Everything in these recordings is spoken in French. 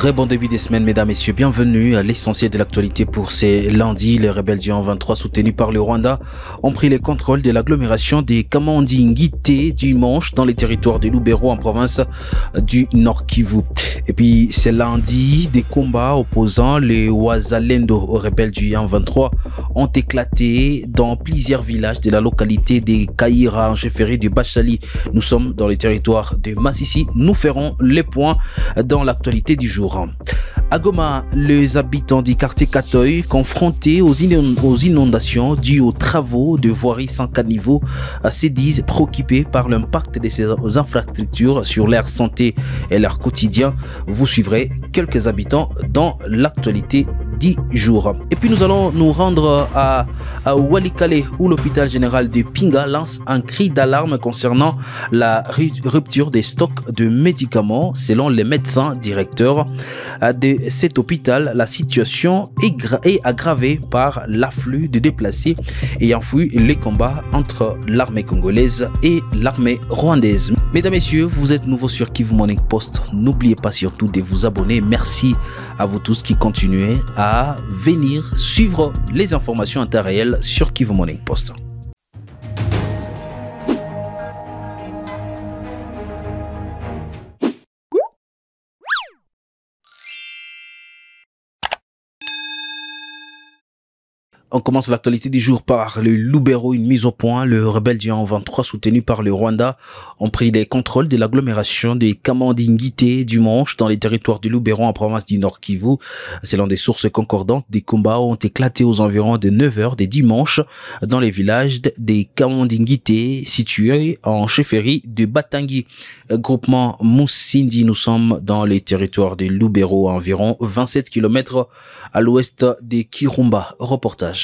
Très bon début de semaine, mesdames, messieurs. Bienvenue à l'essentiel de l'actualité pour ces lundis. Les rebelles du 23 soutenus par le Rwanda ont pris les contrôles de l'agglomération des Kamandingité dimanche dans les territoires de Lubero en province du Nord Kivu. Et puis, c'est lundi, des combats opposant les Wazalendo aux rebelles du 23 ont éclaté dans plusieurs villages de la localité des Kaïra en chefferie de Bachali. Nous sommes dans les territoires de Massissi. Nous ferons les points dans l'actualité du jour. À Goma, les habitants du quartier Katoy, confrontés aux inondations dues aux travaux de voirie sans caniveau, se disent préoccupés par l'impact de ces infrastructures sur leur santé et leur quotidien. Vous suivrez quelques habitants dans l'actualité 10 jours. Et puis nous allons nous rendre à Walikale où l'hôpital général de Pinga lance un cri d'alarme concernant la rupture des stocks de médicaments. Selon les médecins directeurs de cet hôpital, la situation est aggravée par l'afflux de déplacés ayant fui les combats entre l'armée congolaise et l'armée rwandaise. Mesdames, messieurs, vous êtes nouveaux sur Kivu Morning Post. N'oubliez pas surtout de vous abonner. Merci à vous tous qui continuez à venir suivre les informations en temps réel sur Kivu Morning Post. On commence l'actualité du jour par le Lubero, une mise au point. Le rebelle du 23 soutenu par le Rwanda ont pris les contrôles de l'agglomération des Kamandingité dimanche dans les territoires du Lubero en province du Nord Kivu. Selon des sources concordantes, des combats ont éclaté aux environs de 9h des dimanches dans les villages des Kamandingité situés en chefferie de Batangi. Groupement Moussindi, nous sommes dans les territoires du Lubero à environ 27 km à l'ouest de Kirumba. Reportage.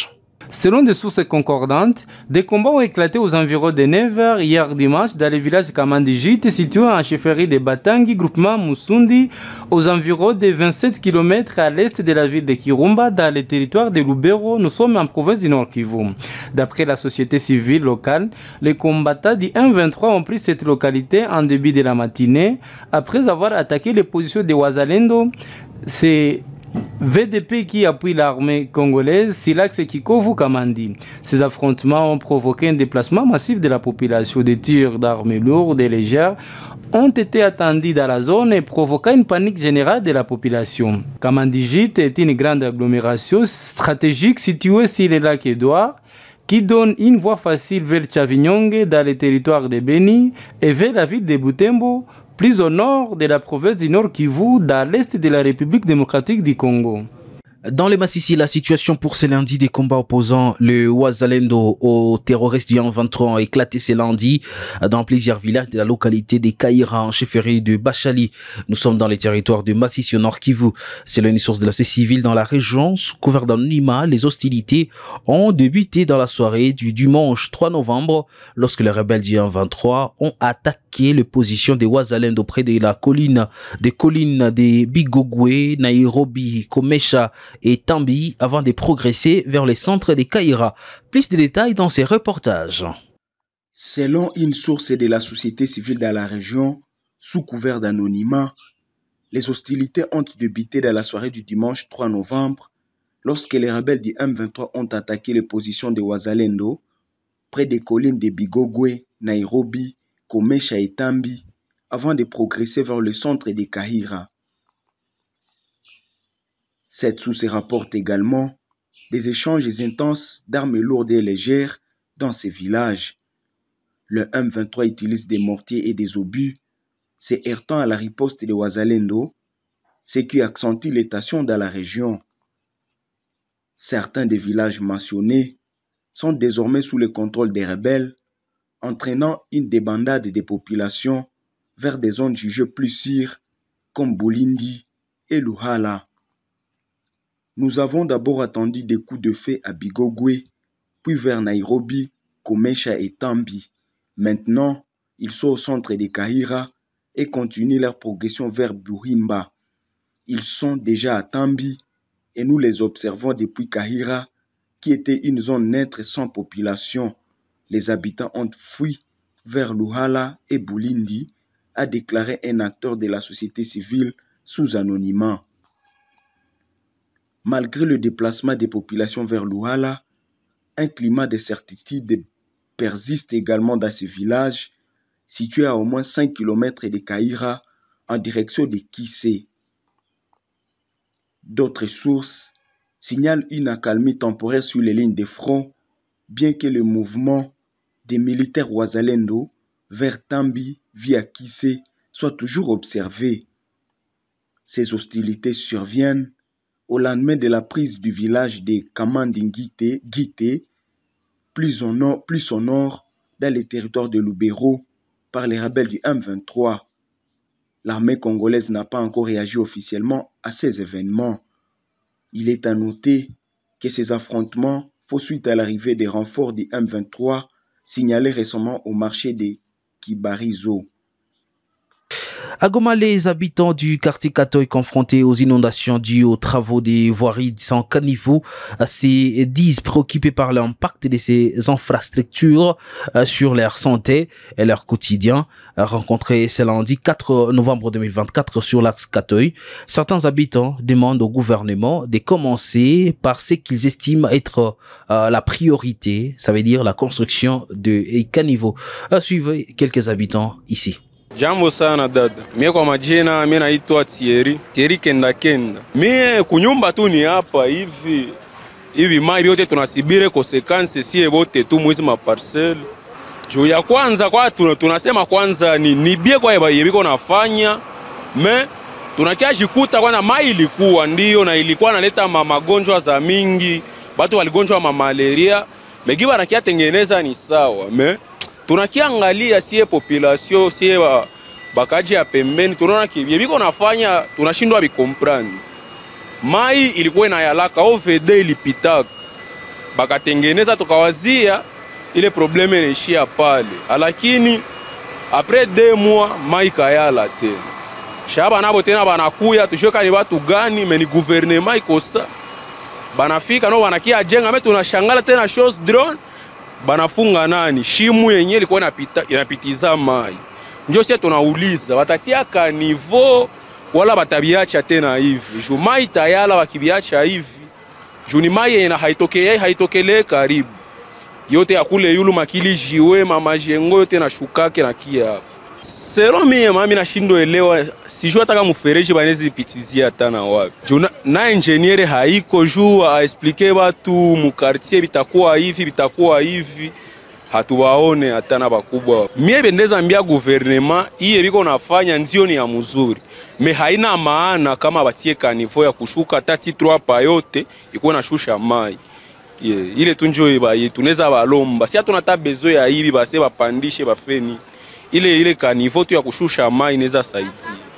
Selon des sources concordantes, des combats ont éclaté aux environs de 9h hier dimanche dans le village de Kamandingité situé en chefferie de Batangi, groupement Musundi, aux environs de 27 km à l'est de la ville de Kirumba, dans le territoire de Lubero. Nous sommes en province du Nord Kivu. D'après la société civile locale, les combattants du M23 ont pris cette localité en début de la matinée après avoir attaqué les positions de Wazalendo. C'est VDP qui appuie l'armée congolaise, Silax et Kikovu Kamandi. Ces affrontements ont provoqué un déplacement massif de la population. Des tirs d'armes lourdes et légères ont été attendus dans la zone et provoquant une panique générale de la population. Kamandingité est une grande agglomération stratégique située sur le lac Édouard qui donne une voie facile vers Chavignongue dans le territoire de Beni et vers la ville de Butembo, plus au nord de la province du Nord Kivu, dans l'est de la République démocratique du Congo. Dans les Massissi, la situation pour ce lundi des combats opposant le Wazalendo aux terroristes du 23 ont éclaté ce lundi dans plusieurs villages de la localité des Kaïra en chefferie de Bachali. Nous sommes dans les territoires de Massissi au Nord Kivu. Selon une source de la société civile dans la région, sous couvert d'anonymat, les hostilités ont débuté dans la soirée du dimanche 3 novembre lorsque les rebelles du 23 ont attaqué les positions des Wazalendo près de la colline des Bigogwe, Nairobi, Komesha et Tambi avant de progresser vers le centre des Kaïra. Plus de détails dans ces reportages. Selon une source de la société civile dans la région, sous couvert d'anonymat, les hostilités ont débuté dans la soirée du dimanche 3 novembre lorsque les rebelles du M23 ont attaqué les positions de Wazalendo près des collines de Bigogwe, Nairobi, Komesha et Tambi avant de progresser vers le centre des Kaïra. Cette source rapporte également des échanges intenses d'armes lourdes et légères dans ces villages. Le M23 utilise des mortiers et des obus, se heurtant à la riposte de Wazalendo, ce qui accentue les tensions dans la région. Certains des villages mentionnés sont désormais sous le contrôle des rebelles, entraînant une débandade des populations vers des zones jugées plus sûres comme Bulindi et Luhala. Nous avons d'abord attendu des coups de feu à Bigogwe, puis vers Nairobi, Komesha et Tambi. Maintenant, ils sont au centre des Kaïra et continuent leur progression vers Buhimba. Ils sont déjà à Tambi et nous les observons depuis Kaïra, qui était une zone neutre sans population. Les habitants ont fui vers Luhala et Bulindi, a déclaré un acteur de la société civile sous anonymat. Malgré le déplacement des populations vers Luala, un climat d'incertitude persiste également dans ce village, situé à au moins 5 km de Kaïra, en direction de Kissé. D'autres sources signalent une accalmie temporaire sur les lignes de front, bien que le mouvement des militaires Wazalendo vers Tambi via Kissé soit toujours observé. Ces hostilités surviennent au lendemain de la prise du village de Kamandingité, plus au nord dans les territoires de Lubero par les rebelles du M23. L'armée congolaise n'a pas encore réagi officiellement à ces événements. Il est à noter que ces affrontements font suite à l'arrivée des renforts du M23 signalés récemment au marché de Kibarizo. À Goma, les habitants du quartier Katoy confrontés aux inondations dues aux travaux des voiries sans caniveau se disent préoccupés par l'impact de ces infrastructures sur leur santé et leur quotidien. Rencontrés ce lundi 4 novembre 2024 sur l'axe Katoy, certains habitants demandent au gouvernement de commencer par ce qu'ils estiment être la priorité, ça veut dire la construction de caniveaux. Suivez quelques habitants ici. Jambo sana dada. Mie kwa majina, mie naitwa Thierry Kenda Kenda. Mie kunyumba tu ni hapa hivi mai yote tunasibire konsekansi sie bote tu mwizi maparcel. Juu ya kwanza kwa tunasema kwanza ni bie kwa yebiko nafanya. Me tunakia jikuta kwanza mai ilikuwa ndio na ilikuwa naleta magonjwa za mingi. Batu waligonjwa malaria. Megiba nakia tengeneza ni sawa. Me tunakiangalia sie population sie bakaji ya pembeni tunaona kibiko nafanya tunashindwa bikomprendre. Mai ilikuwa inayalaka OVD ilipitaka. Bakatengeneza tukawazia ile probleme inaishia pale. Lakini après 2 mois mai kayala tena. Shaba nabo tena banakuya tushoka ni watu gani meni gouvernement ikosa. Banafika no banakia jenga metu tunashangala tena shows drone. Banafunga nani shimu yenyewe ilikuwa inapitiza mai. Ndio sisi tunauliza watatia kanivo wala batabiacha tena hivi. Juu mai tayala wakibiacha hivi. Juu ni mai yenye haitokele karibu. Yote ya kule yulu makili jiwe mama jengo yote na shukake na kia. Sero mimi nashindo elewa sijua hata kama mfereji banezi pitizia tana wapi. Juu na engineer haiko juu a expliquer watu mu quartier bitakuwa hivi hatuwaone hata na bakubwa. Mie bendeza mbia gouvernement iye biko nafanya ndio ni ya mzuri. Me haina maana kama batie kanivo ya kushuka tati 3 pa yote iko na shusha mai. Ile tunjo tunaweza balomba. Si tunata bezo ya hivi base bapandishe bafeni. Ile kanivo tu ya kushusha mai inaweza saidia.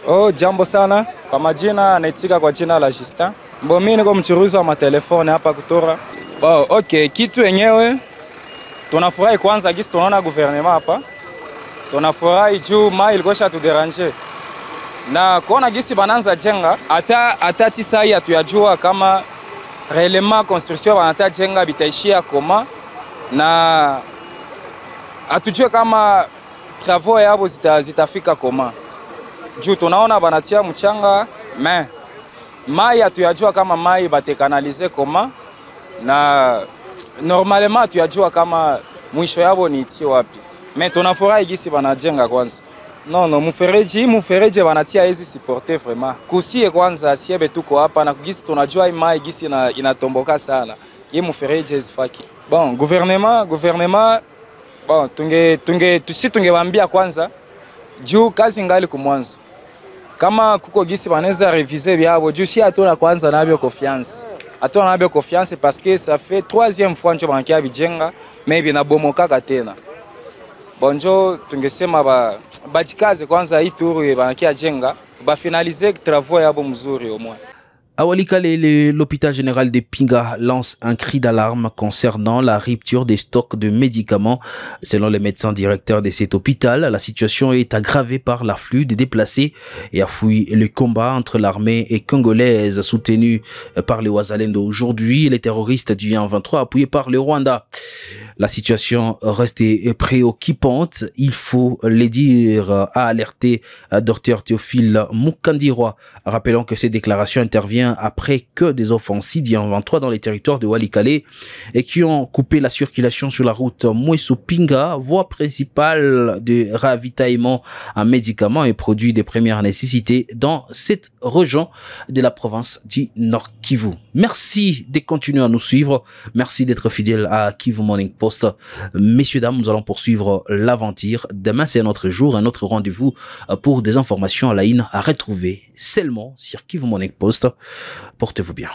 Oh, jambo sana. Kwa majina naitika kwa jina la Justin. Mimi niko mchuruzi wa matelefoni hapa Kutora. Oh, okay, kitu yenyewe tunafurahi kwanza gisi tunaona gouvernement hapa. Tunafurahi juu mai ilikuwa tuderange. Na kuona gisi bananza jenga hata tisa hii hatuyajua kama réellement construction banata jenga bitaishia koma na hatujue kama travaux yabo zitafika koma. Juu tunaona banatia mchanga mai hatuyajua kama mai batekanalize koma na normalement hatuyajua kama mwisho yabo ni iti wapi. Mais tunafurahi gisi banajenga kwanza. Non, mufereji banatia hizi supporter vraiment. Kusie kwanza siebe tuko hapa na gisi tunajua mai gisi inatomboka sana. Hii mufereji ezifaki. Bon, gouvernement bon, tungewaambia kwanza juu kazi ngali kumwanzo. Kama kuko gisi baneza reviser byabo juu si atona kwanza nabyo confiance. Atona nabyo confiance parce que ça fait 3e fois njo bankia bijenga mais binabomoka tena. Bonjo tungesema bajikaze kwanza hii turu bankia jenga ba finaliser travaux yabo mzuri au moins. À Walikale, l'hôpital général de Pinga lance un cri d'alarme concernant la rupture des stocks de médicaments. Selon les médecins directeurs de cet hôpital, la situation est aggravée par l'afflux des déplacés et affouille le combat entre l'armée congolaise soutenue par les Wazalendo aujourd'hui et les terroristes du 23 appuyés par le Rwanda. La situation reste préoccupante, il faut le dire, a alerté Dr Théophile Mukandirwa, rappelant que ces déclarations interviennent après que des offensives du 23 dans les territoires de Walikale et qui ont coupé la circulation sur la route Mweso-Pinga, voie principale de ravitaillement en médicaments et produits de première nécessité dans cette région de la province du Nord Kivu. Merci de continuer à nous suivre, merci d'être fidèle à Kivu Morning Post. Messieurs, dames, nous allons poursuivre l'aventure. Demain, c'est un autre jour, un autre rendez-vous pour des informations à la ligne à retrouver seulement sur Kivu Morning Post. Portez-vous bien.